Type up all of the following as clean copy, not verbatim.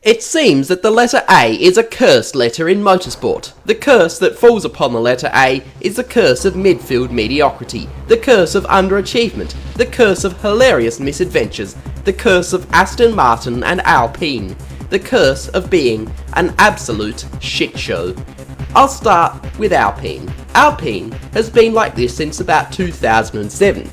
It seems that the letter A is a cursed letter in motorsport. The curse that falls upon the letter A is the curse of midfield mediocrity, the curse of underachievement, the curse of hilarious misadventures, the curse of Aston Martin and Alpine, the curse of being an absolute shit show. I'll start with Alpine. Alpine has been like this since about 2007.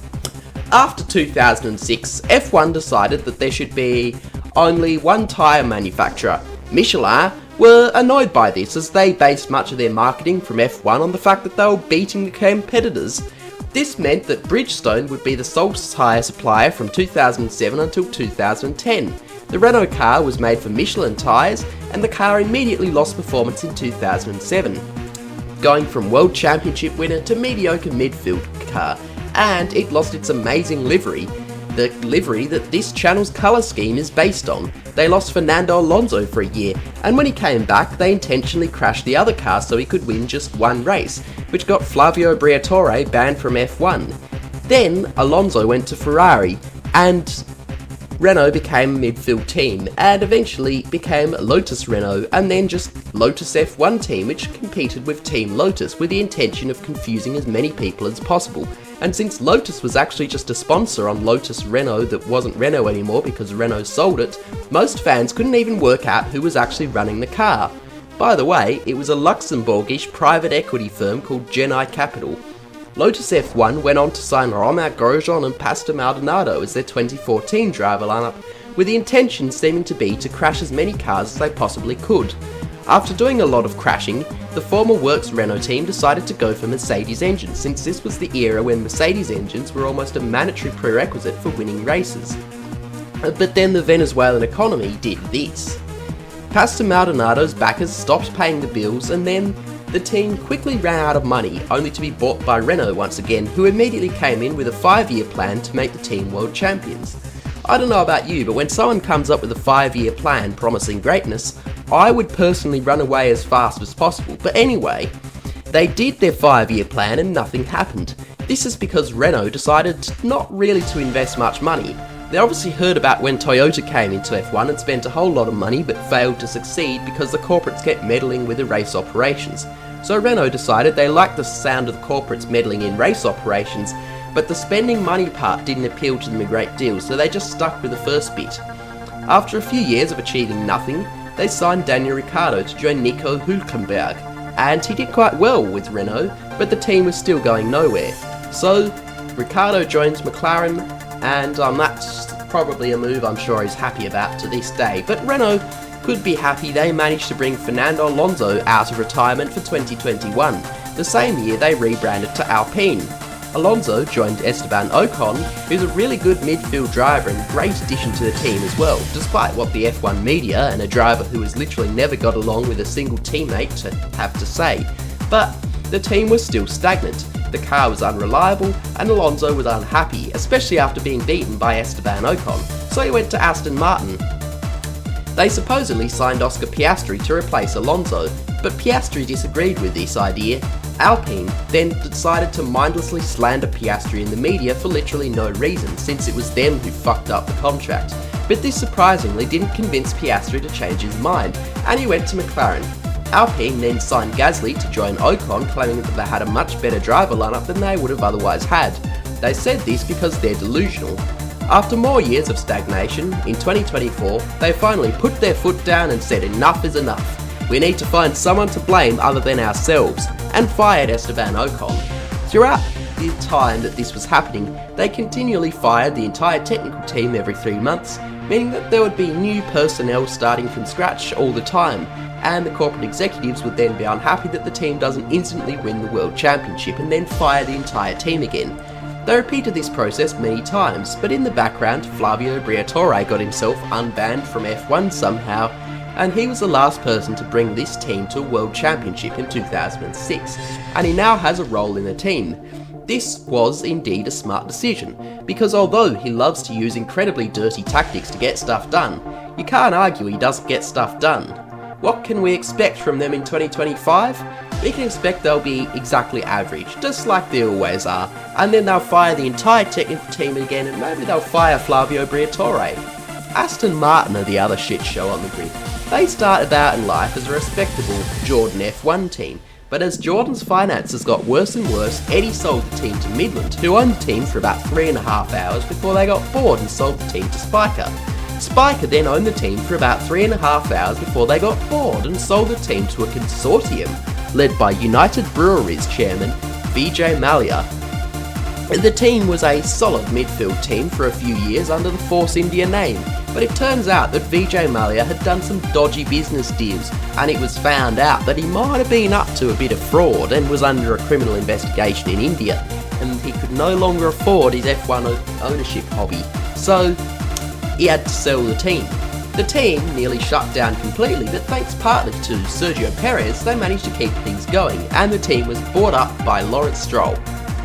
After 2006, F1 decided that there should be only one tyre manufacturer. Michelin were annoyed by this as they based much of their marketing from F1 on the fact that they were beating the competitors. This meant that Bridgestone would be the sole tyre supplier from 2007 until 2010. The Renault car was made for Michelin tyres and the car immediately lost performance in 2007, going from World Championship winner to mediocre midfield car, and it lost its amazing livery, the livery that this channel's colour scheme is based on. They lost Fernando Alonso for a year, and when he came back they intentionally crashed the other car so he could win just one race, which got Flavio Briatore banned from F1. Then Alonso went to Ferrari, and Renault became a midfield team, and eventually became Lotus Renault, and then just Lotus F1 team, which competed with Team Lotus with the intention of confusing as many people as possible. And since Lotus was actually just a sponsor on Lotus Renault that wasn't Renault anymore because Renault sold it, most fans couldn't even work out who was actually running the car. By the way, it was a Luxembourgish private equity firm called Genii Capital. Lotus F1 went on to sign Romain Grosjean and Pastor Maldonado as their 2014 driver lineup, with the intention seeming to be to crash as many cars as they possibly could. After doing a lot of crashing, the former Works Renault team decided to go for Mercedes engines, since this was the era when Mercedes engines were almost a mandatory prerequisite for winning races. But then the Venezuelan economy did this. Pastor Maldonado's backers stopped paying the bills, and then the team quickly ran out of money, only to be bought by Renault once again, who immediately came in with a 5-year plan to make the team world champions. I don't know about you, but when someone comes up with a 5-year plan promising greatness, I would personally run away as fast as possible. But anyway, they did their 5-year plan and nothing happened. This is because Renault decided not really to invest much money. They obviously heard about when Toyota came into F1 and spent a whole lot of money but failed to succeed because the corporates kept meddling with the race operations. So Renault decided they liked the sound of the corporates meddling in race operations, but the spending money part didn't appeal to them a great deal, so they just stuck with the first bit. After a few years of achieving nothing, they signed Daniel Ricciardo to join Nico Hülkenberg, and he did quite well with Renault, but the team was still going nowhere. So Ricciardo joins McLaren, and that's probably a move I'm sure he's happy about to this day. But Renault could be happy they managed to bring Fernando Alonso out of retirement for 2021. The same year they rebranded to Alpine. Alonso joined Esteban Ocon, who's a really good midfield driver and great addition to the team as well, despite what the F1 media and a driver who has literally never got along with a single teammate have to say. But the team was still stagnant, the car was unreliable, and Alonso was unhappy, especially after being beaten by Esteban Ocon, so he went to Aston Martin. They supposedly signed Oscar Piastri to replace Alonso, but Piastri disagreed with this idea. Alpine then decided to mindlessly slander Piastri in the media for literally no reason, since it was them who fucked up the contract. But this surprisingly didn't convince Piastri to change his mind, and he went to McLaren. Alpine then signed Gasly to join Ocon, claiming that they had a much better driver lineup than they would have otherwise had. They said this because they're delusional. After more years of stagnation, in 2024, they finally put their foot down and said enough is enough. We need to find someone to blame other than ourselves, and fired Esteban Ocon. Throughout the time that this was happening, they continually fired the entire technical team every 3 months, meaning that there would be new personnel starting from scratch all the time, and the corporate executives would then be unhappy that the team doesn't instantly win the World Championship and then fire the entire team again. They repeated this process many times, but in the background, Flavio Briatore got himself unbanned from F1 somehow, and he was the last person to bring this team to a World Championship in 2006, and he now has a role in the team. This was indeed a smart decision, because although he loves to use incredibly dirty tactics to get stuff done, you can't argue he doesn't get stuff done. What can we expect from them in 2025? We can expect they'll be exactly average, just like they always are, and then they'll fire the entire technical team again, and maybe they'll fire Flavio Briatore. Aston Martin are the other shit show on the grid. They started out in life as a respectable Jordan F1 team, but as Jordan's finances got worse and worse, Eddie sold the team to Midland, who owned the team for about 3.5 hours before they got bored and sold the team to Spiker. Spiker then owned the team for about 3.5 hours before they got bored and sold the team to a consortium led by United Breweries chairman Vijay Mallya. The team was a solid midfield team for a few years under the Force India name, but it turns out that Vijay Mallya had done some dodgy business deals, and it was found out that he might have been up to a bit of fraud and was under a criminal investigation in India, and he could no longer afford his F1 ownership hobby, so he had to sell the team. The team nearly shut down completely, but thanks partly to Sergio Perez, they managed to keep things going, and the team was bought up by Lawrence Stroll.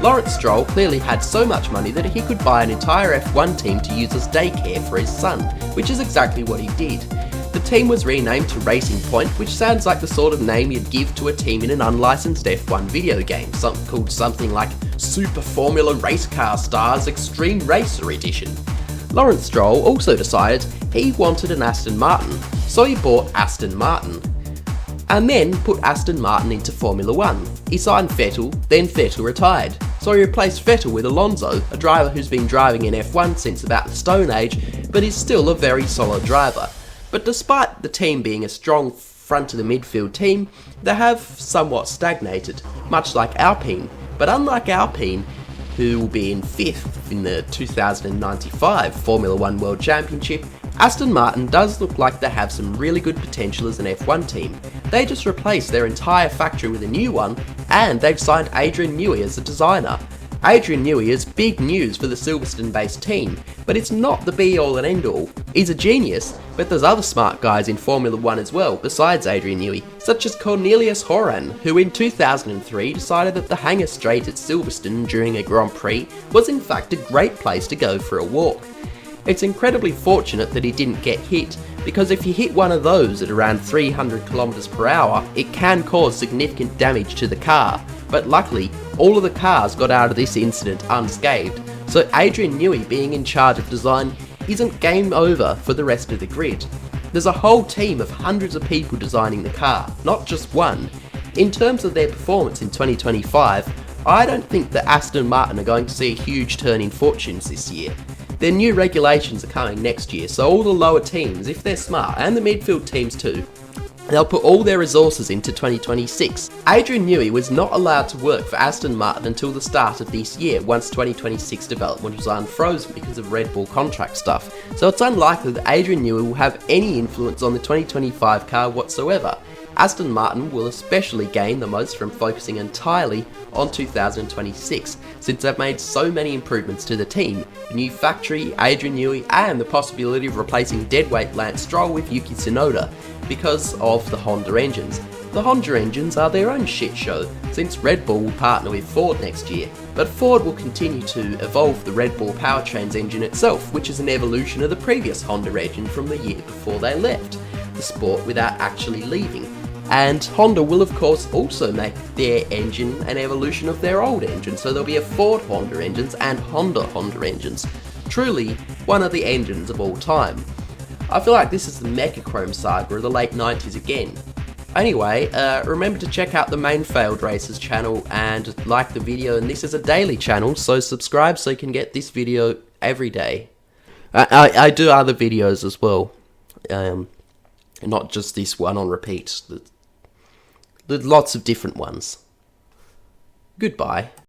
Lawrence Stroll clearly had so much money that he could buy an entire F1 team to use as daycare for his son, which is exactly what he did. The team was renamed to Racing Point, which sounds like the sort of name you'd give to a team in an unlicensed F1 video game, called something like Super Formula Race Car Stars Extreme Racer Edition. Lawrence Stroll also decided he wanted an Aston Martin, so he bought Aston Martin, and then put Aston Martin into Formula 1. He signed Vettel, then Vettel retired, so he replaced Vettel with Alonso, a driver who's been driving in F1 since about the Stone Age, but is still a very solid driver. But despite the team being a strong front of the midfield team, they have somewhat stagnated, much like Alpine. But unlike Alpine, who will be in 5th in the 2095 Formula 1 World Championship, Aston Martin does look like they have some really good potential as an F1 team. They just replaced their entire factory with a new one, and they've signed Adrian Newey as a designer. Adrian Newey is big news for the Silverstone-based team, but it's not the be-all and end-all. He's a genius, but there's other smart guys in Formula 1 as well, besides Adrian Newey, such as Cornelius Horan, who in 2003 decided that the hangar straight at Silverstone during a Grand Prix was in fact a great place to go for a walk. It's incredibly fortunate that he didn't get hit, because if you hit one of those at around 300 km per hour, it can cause significant damage to the car. But luckily, all of the cars got out of this incident unscathed, so Adrian Newey being in charge of design isn't game over for the rest of the grid. There's a whole team of hundreds of people designing the car, not just one. In terms of their performance in 2025, I don't think that Aston Martin are going to see a huge turn in fortunes this year. Their new regulations are coming next year, so all the lower teams, if they're smart, and the midfield teams too, they'll put all their resources into 2026. Adrian Newey was not allowed to work for Aston Martin until the start of this year, once 2026 development was unfrozen because of Red Bull contract stuff, so it's unlikely that Adrian Newey will have any influence on the 2025 car whatsoever. Aston Martin will especially gain the most from focusing entirely on 2026, since they've made so many improvements to the team, the new factory, Adrian Newey, and the possibility of replacing deadweight Lance Stroll with Yuki Tsunoda, because of the Honda engines. The Honda engines are their own shit show, since Red Bull will partner with Ford next year, but Ford will continue to evolve the Red Bull powertrains engine itself, which is an evolution of the previous Honda engine from the year before they left the sport without actually leaving. And Honda will of course also make their engine an evolution of their old engine, so there'll be a Ford Honda engines and Honda engines. Truly one of the engines of all time. I feel like this is the Mechachrome saga of the late 90s again. Anyway, remember to check out the main Failed Racers channel and like the video, and this is a daily channel, so subscribe so you can get this video every day. I do other videos as well, not just this one on repeat. There's lots of different ones. Goodbye.